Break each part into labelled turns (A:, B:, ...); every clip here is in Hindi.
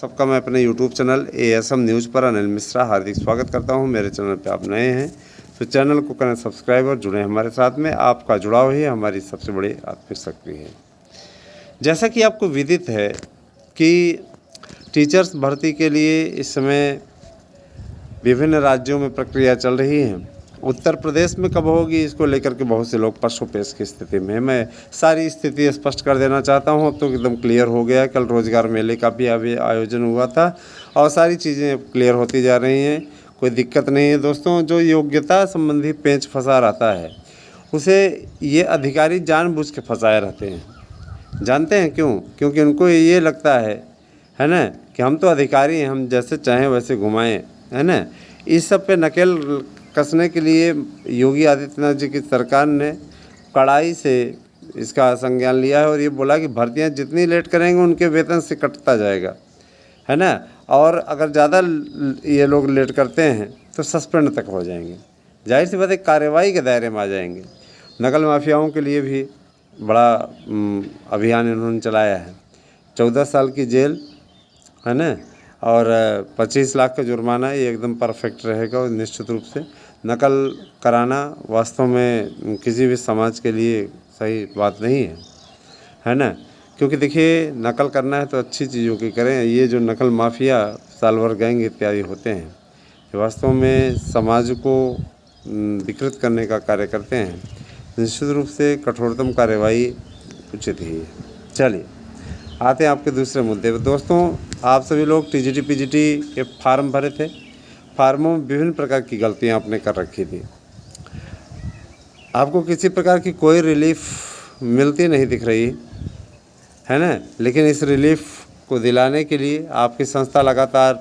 A: सबका मैं अपने YouTube चैनल ASM न्यूज़ पर अनिल मिश्रा हार्दिक स्वागत करता हूं। मेरे चैनल पे आप नए हैं तो चैनल को करें सब्सक्राइब और जुड़ें हमारे साथ में। आपका जुड़ाव ही हमारी सबसे बड़ी आर्थिक शक्ति है। जैसा कि आपको विदित है कि टीचर्स भर्ती के लिए इस समय विभिन्न राज्यों में प्रक्रिया चल रही है। उत्तर प्रदेश में कब होगी इसको लेकर के बहुत से लोग पशुपेश की स्थिति में है। मैं सारी स्थिति स्पष्ट कर देना चाहता हूं। अब तो एकदम क्लियर हो गया है। कल रोजगार मेले का भी अभी आयोजन हुआ था और सारी चीज़ें क्लियर होती जा रही हैं। कोई दिक्कत नहीं है दोस्तों। जो योग्यता संबंधी पेंच फंसा रहता है उसे ये अधिकारी जानबूझ के फंसाए रहते हैं। जानते हैं क्यों? क्योंकि उनको ये लगता है ना, कि हम तो अधिकारी हैं, हम जैसे चाहें वैसे घुमाएं, है ना। इस सब पे नकेल कसने के लिए योगी आदित्यनाथ जी की सरकार ने कड़ाई से इसका संज्ञान लिया है और ये बोला कि भर्तियां जितनी लेट करेंगे उनके वेतन से कटता जाएगा, है ना। और अगर ज़्यादा ये लोग लेट करते हैं तो सस्पेंड तक हो जाएंगे। जाहिर सी बात है कार्रवाई के दायरे में आ जाएंगे। नकल माफियाओं के लिए भी बड़ा अभियान इन्होंने चलाया है। 14 साल की जेल, है ना, और 25 लाख का जुर्माना। ये एकदम परफेक्ट रहेगा और निश्चित रूप से नकल कराना वास्तव में किसी भी समाज के लिए सही बात नहीं है ना। क्योंकि देखिए, नकल करना है तो अच्छी चीज़ों की करें। ये जो नकल माफिया, सालवर गैंग इत्यादि होते हैं, ये वास्तव में समाज को विकृत करने का कार्य करते हैं। निश्चित रूप से कठोरतम कार्रवाई उचित ही है। चलिए आते हैं आपके दूसरे मुद्दे पर। दोस्तों, आप सभी लोग TGT PGT के फार्म भरे थे। फार्मों में विभिन्न प्रकार की गलतियां आपने कर रखी थी। आपको किसी प्रकार की कोई रिलीफ मिलती नहीं दिख रही है ना। लेकिन इस रिलीफ को दिलाने के लिए आपकी संस्था लगातार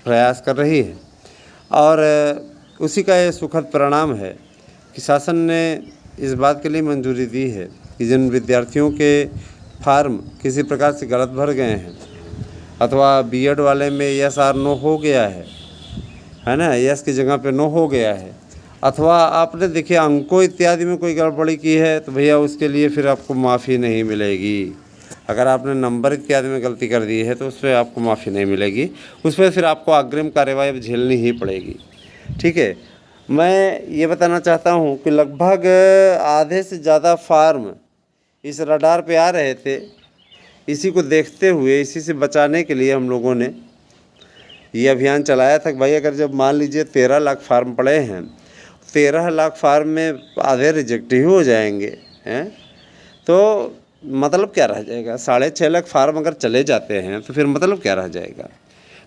A: प्रयास कर रही है और उसी का ये सुखद परिणाम है कि शासन ने इस बात के लिए मंजूरी दी है कि जिन विद्यार्थियों के फार्म किसी प्रकार से गलत भर गए हैं अथवा B.Ed वाले में SR नो हो गया है ना, यस की जगह पे नो हो गया है, अथवा आपने देखिए अंकों इत्यादि में कोई गड़बड़ी की है, तो भैया उसके लिए फिर आपको माफ़ी नहीं मिलेगी। अगर आपने नंबर इत्यादि में गलती कर दी है तो उस पर आपको माफ़ी नहीं मिलेगी। उस पर फिर आपको अग्रिम कार्रवाई झेलनी ही पड़ेगी। ठीक है। मैं ये बताना चाहता हूँ कि लगभग आधे से ज़्यादा फार्म इस रडार पे आ रहे थे। इसी को देखते हुए, इसी से बचाने के लिए हम लोगों ने ये अभियान चलाया था कि भाई अगर जब मान लीजिए 13 लाख फार्म पड़े हैं, 13 लाख फार्म में आधे रिजेक्ट ही हो जाएंगे हैं, तो मतलब क्या रह जाएगा। 6.5 लाख फार्म अगर चले जाते हैं तो फिर मतलब क्या रह जाएगा।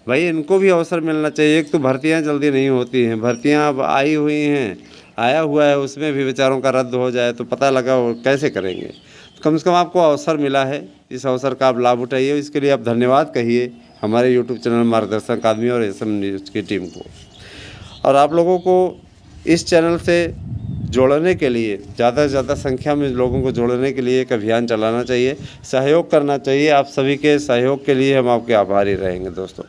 A: भाई इनको भी अवसर मिलना चाहिए। एक तो भर्तियां जल्दी नहीं होती हैं, भर्तियां अब आई हुई हैं, आया हुआ है, उसमें भी बेचारों का रद्द हो जाए तो पता लगा वो कैसे करेंगे। तो कम से कम आपको अवसर मिला है, इस अवसर का आप लाभ उठाइए। इसके लिए आप धन्यवाद कहिए हमारे YouTube चैनल मार्गदर्शन अकादमी और ASM न्यूज़ की टीम को। और आप लोगों को इस चैनल से जोड़ने के लिए, ज़्यादा से ज़्यादा संख्या में लोगों को जोड़ने के लिए एक अभियान चलाना चाहिए, सहयोग करना चाहिए। आप सभी के सहयोग के लिए हम आपके आभारी रहेंगे। दोस्तों,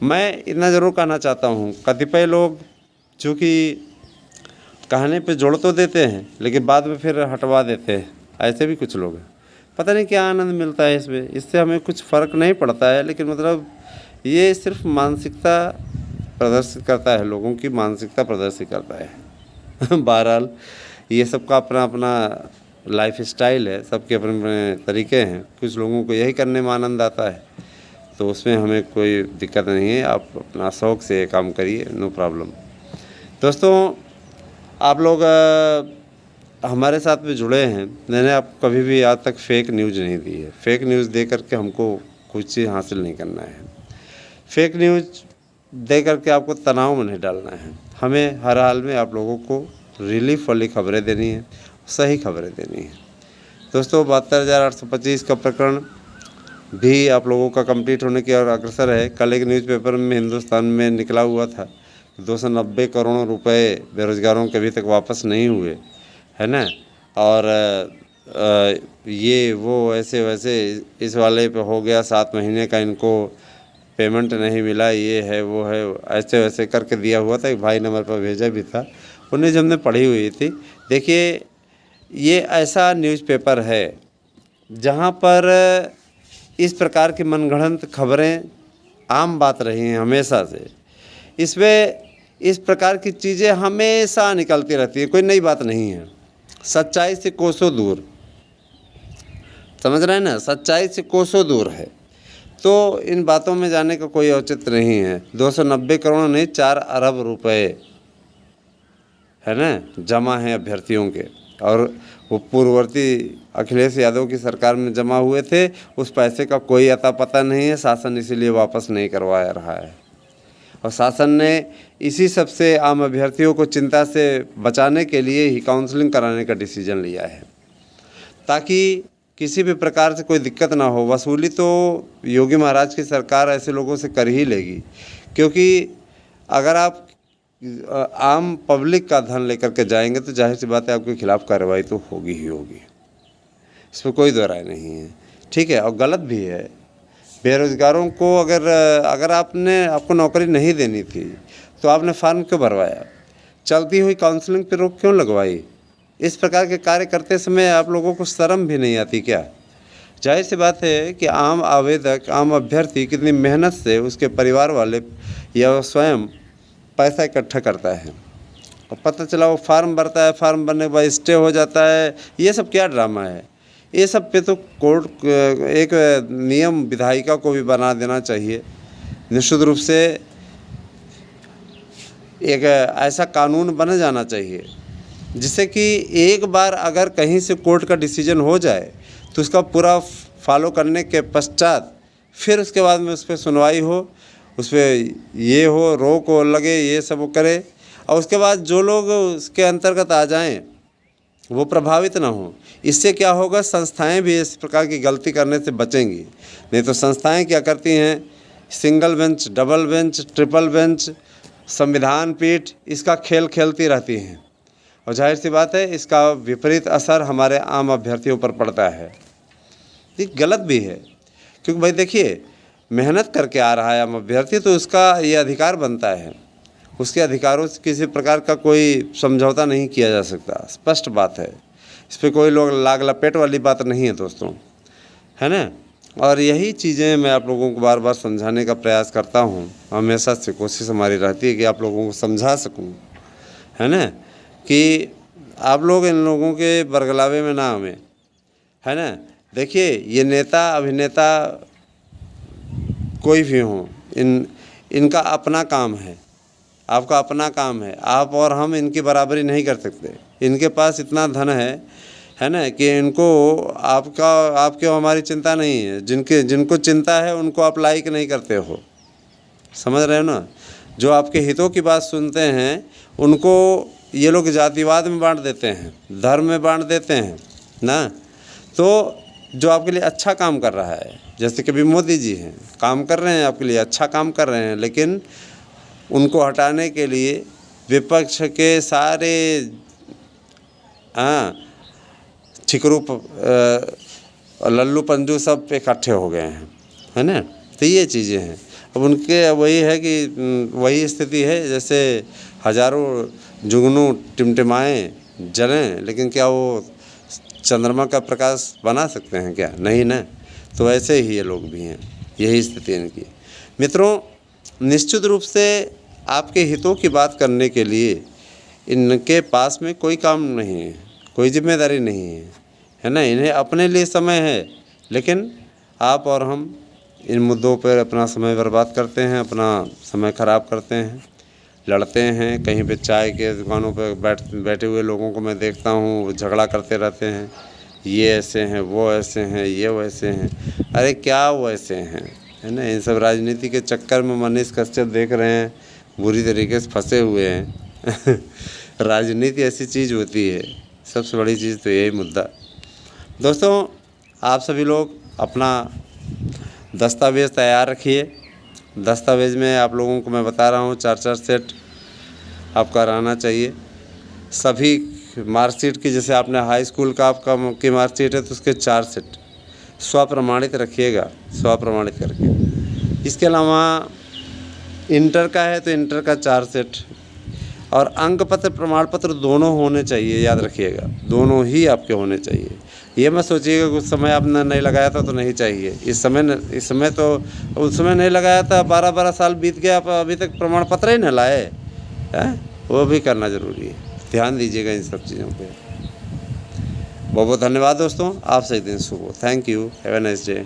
A: मैं इतना ज़रूर कहना चाहता हूँ, कतिपय लोग चूँकि कहने पे जोड़ तो देते हैं लेकिन बाद में फिर हटवा देते हैं। ऐसे भी कुछ लोग हैं। पता नहीं क्या आनंद मिलता है इसमें। इससे हमें कुछ फ़र्क नहीं पड़ता है, लेकिन मतलब ये सिर्फ मानसिकता प्रदर्शित करता है, लोगों की मानसिकता प्रदर्शित करता है। बहरहाल ये सबका अपना अपना लाइफ स्टाइल है, सबके अपने अपने तरीके हैं। कुछ लोगों को यही करने में आनंद आता है, तो उसमें हमें कोई दिक्कत नहीं है। आप अपना शौक़ से काम करिए, नो प्रॉब्लम। दोस्तों, आप लोग हमारे साथ में जुड़े हैं। मैंने आपको कभी भी आज तक फेक न्यूज़ नहीं दी है। फेक न्यूज़ दे करके हमको कुछ चीज़ हासिल नहीं करना है। फेक न्यूज़ दे करके आपको तनाव में नहीं डालना है। हमें हर हाल में आप लोगों को रिलीफ वाली खबरें देनी है, सही खबरें देनी है। दोस्तों, 72,825 का प्रकरण भी आप लोगों का कंप्लीट होने की ओर अग्रसर है। कल एक न्यूज़पेपर में हिंदुस्तान में निकला हुआ था 290 करोड़ रुपए बेरोज़गारों के अभी तक वापस नहीं हुए, है ना। और ये वो ऐसे वैसे इस वाले पे हो गया, 7 महीने का इनको पेमेंट नहीं मिला, ये है वो है, ऐसे वैसे करके दिया हुआ था। एक भाई ने हमारे पास भेजा भी था, उन्हें जो हमने पढ़ी हुई थी। देखिए, ये ऐसा न्यूज़पेपर है जहाँ पर इस प्रकार की मनगढ़ंत खबरें आम बात रही हैं हमेशा से। इसमें इस प्रकार की चीज़ें हमेशा निकलती रहती है, कोई नई बात नहीं है। सच्चाई से कोसों दूर, समझ रहे हैं ना, सच्चाई से कोसों दूर है। तो इन बातों में जाने का कोई औचित्य नहीं है। 290 करोड़ नहीं 4 अरब रुपए है ना जमा है अभ्यर्थियों के, और वो पूर्ववर्ती अखिलेश यादव की सरकार में जमा हुए थे। उस पैसे का कोई अता पता नहीं है, शासन इसीलिए वापस नहीं करवा रहा है। और शासन ने इसी सब से आम अभ्यर्थियों को चिंता से बचाने के लिए ही काउंसलिंग कराने का डिसीजन लिया है, ताकि किसी भी प्रकार से कोई दिक्कत ना हो। वसूली तो योगी महाराज की सरकार ऐसे लोगों से कर ही लेगी, क्योंकि अगर आप आम पब्लिक का धन लेकर के जाएंगे तो जाहिर सी बात है आपके खिलाफ़ कार्रवाई तो होगी ही होगी, इसमें कोई दो राय नहीं है। ठीक है, और गलत भी है। बेरोज़गारों को अगर आपको नौकरी नहीं देनी थी तो आपने फार्म क्यों भरवाया? चलती हुई काउंसलिंग पर रोक क्यों लगवाई? इस प्रकार के कार्य करते समय आप लोगों को शर्म भी नहीं आती क्या? जाहिर सी बात है कि आम आवेदक, आम अभ्यर्थी कितनी मेहनत से उसके परिवार वाले या स्वयं पैसा इकट्ठा करता है, और पता चला वो फार्म भरता है, फार्म भरने के बाद स्टे हो जाता है। ये सब क्या ड्रामा है? ये सब पे तो कोर्ट एक नियम विधायिका को भी बना देना चाहिए। निश्चित रूप से एक ऐसा कानून बन जाना चाहिए जिससे कि एक बार अगर कहीं से कोर्ट का डिसीजन हो जाए तो उसका पूरा फॉलो करने के पश्चात फिर उसके बाद में उस पर सुनवाई हो, उस पर ये हो, रोक हो लगे, ये सब वो करे, और उसके बाद जो लोग उसके अंतर्गत आ जाएं वो प्रभावित ना हो। इससे क्या होगा, संस्थाएं भी इस प्रकार की गलती करने से बचेंगी। नहीं तो संस्थाएं क्या करती हैं, single bench, double bench, triple bench, संविधान पीठ, इसका खेल खेलती रहती हैं, और जाहिर सी बात है इसका विपरीत असर हमारे आम अभ्यर्थियों पर पड़ता है। ये गलत भी है, क्योंकि भाई देखिए, मेहनत करके आ रहा है आम अभ्यर्थी तो उसका ये अधिकार बनता है, उसके अधिकारों से किसी प्रकार का कोई समझौता नहीं किया जा सकता। स्पष्ट बात है, इस पर कोई लोग लाग लपेट वाली बात नहीं है दोस्तों, है ना। और यही चीज़ें मैं आप लोगों को बार बार समझाने का प्रयास करता हूँ। हमेशा से कोशिश हमारी रहती है कि आप लोगों को समझा सकूँ, है ना, कि आप लोग इन लोगों के बरगलावे में ना आवें, है ना। देखिए, ये नेता अभिनेता कोई भी हो, इनका अपना काम है, आपका अपना काम है। आप और हम इनकी बराबरी नहीं कर सकते। इनके पास इतना धन है ना, कि इनको आपके हमारी चिंता नहीं है। जिनको चिंता है उनको आप लाइक नहीं करते हो, समझ रहे हो ना। जो आपके हितों की बात सुनते हैं उनको ये लोग जातिवाद में बांट देते हैं, धर्म में बांट देते हैं ना। तो जो आपके लिए अच्छा काम कर रहा है, जैसे कि अभी मोदी जी हैं, काम कर रहे हैं आपके लिए, अच्छा काम कर रहे हैं, लेकिन उनको हटाने के लिए विपक्ष के सारे छिकरू लल्लू पंजू सब इकट्ठे हो गए हैं, है ना। तो ये चीज़ें हैं। अब उनके वही है कि वही स्थिति है जैसे हजारों जुगनू टिमटिमाएं जलें, लेकिन क्या वो चंद्रमा का प्रकाश बना सकते हैं क्या? नहीं ना। तो वैसे ही ये लोग भी हैं, यही स्थिति है इनकी। मित्रों, निश्चित रूप से आपके हितों की बात करने के लिए इनके पास में कोई काम नहीं है, कोई जिम्मेदारी नहीं है ना। इन्हें अपने लिए समय है, लेकिन आप और हम इन मुद्दों पर अपना समय बर्बाद करते हैं, अपना समय ख़राब करते हैं, लड़ते हैं। कहीं पे चाय के दुकानों पर बैठे हुए लोगों को मैं देखता हूँ, वो झगड़ा करते रहते हैं, ये ऐसे हैं, वो ऐसे हैं, ये वैसे हैं। अरे क्या वो ऐसे हैं, है ना। इन सब राजनीति के चक्कर में मनीष कश्यप देख रहे हैं बुरी तरीके से फंसे हुए हैं। राजनीति ऐसी चीज़ होती है, सबसे बड़ी चीज़ तो यही मुद्दा। दोस्तों, आप सभी लोग अपना दस्तावेज़ तैयार रखिए। दस्तावेज़ में आप लोगों को मैं बता रहा हूँ 4-4 सेट आपका रहना चाहिए। सभी मार्कशीट की, जैसे आपने हाई स्कूल का आपका की मार्कशीट है तो उसके 4 सेट स्वप्रमाणित रखिएगा, स्वप्रमाणित करके। इसके अलावा इंटर का है तो इंटर का 4 सेट, और अंक पत्र प्रमाण पत्र दोनों होने चाहिए, याद रखिएगा, दोनों ही आपके होने चाहिए। ये मत सोचिएगा कुछ समय आपने नहीं लगाया था तो नहीं चाहिए। इस समय तो उस समय नहीं लगाया था, 12-12 साल बीत गया, आप अभी तक प्रमाण पत्र ही न लाए हैं, वो भी करना ज़रूरी है। ध्यान दीजिएगा इन सब चीज़ों पे। बहुत बहुत धन्यवाद दोस्तों, आपसे एक दिन शुभ हो। Thank you, have a nice day.